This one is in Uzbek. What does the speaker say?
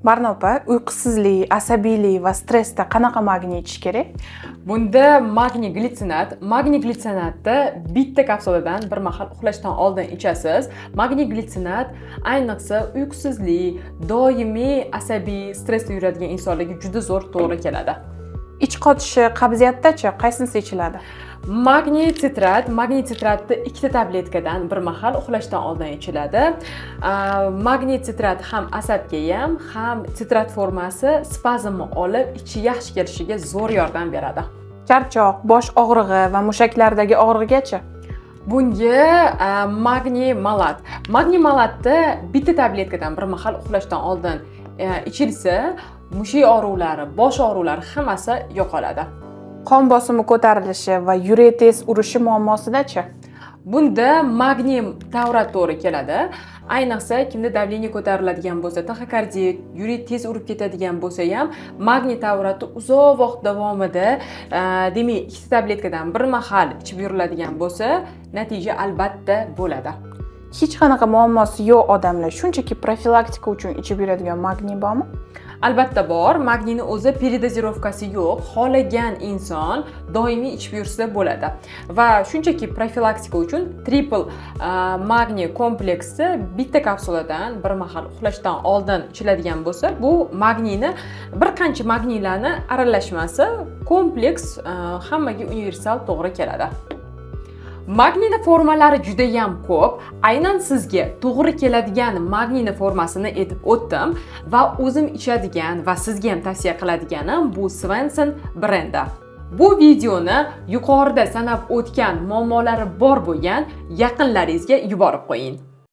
Barno opa, uyqusizlik, asabiylik va stressda qanaqa magniy ichish kerak? Bunda magniy glitsinatni bitta kapsuladan bir mahal uxlashdan oldin ichasiz. Magniy glitsinat ayniqsa uyqusizlik, doimiy asabiy stressda yuradigan insonlarga juda zo'r to'g'ri keladi. Ich qotishi, qabziyatdachi qaysinisi ichiladi? Magniy sitratni ikkita tabletkadan bir mahal uxlashdan oldin ichiladi. Magniy sitrat ham asabga ham sitrat formasi spazmni olib ichi yaxshi kelishiga zo'r yordam beradi. Charchoq, bosh og'rig'i va mushaklardagi og'rig'igachi? Bunga magniy malatni bitta tabletkadan bir mahal uxlashdan oldin ichilsa, mushak og'ruvlari, bosh og'ruvlari hammasi yo'qoladi. Qon bosimi ko'tarilishi va yurak tez urishi muammosidachi? Bunda magniy tavrat to'g'ri keladi. Ayniqsa kimda davleniya ko'tariladigan bo'lsa, taxikardiya, yurak tez urib ketadigan bo'lsa ham, magniy tavrati uzoq vaqt davomida, demak, ikkita tabletkadan bir mahal ichib yuriladigan bo'lsa, natija albatta bo'ladi. Hech qanaqa muammosi yo'q odamlar shunchaki profilaktika uchun ichib yuradigan magniy bormi? Albatta bor. Magniyni o'zi peridozirovkasi yo'q. Xohlagan inson doimiy ichib yursa bo'ladi. Va shunchaki profilaktika uchun triple magniy kompleksi bitta kapsuladan bir mahal uxlashdan oldin ichiladigan bo'lsa, bu magniyni bir qancha magniylarni aralashmasi kompleks hammaga universal to'g'ri keladi. Magniyni formalari juda ham ko'p. Aynan sizga to'g'ri keladigan magniyni formasini aytib o'tdim va o'zim ichadigan va sizga ham tavsiya qiladiganim bu Svenson brendi. Bu videoni yuqorida sanab o'tgan muammolari bor bo'lgan yaqinlaringizga yuborib qo'ying.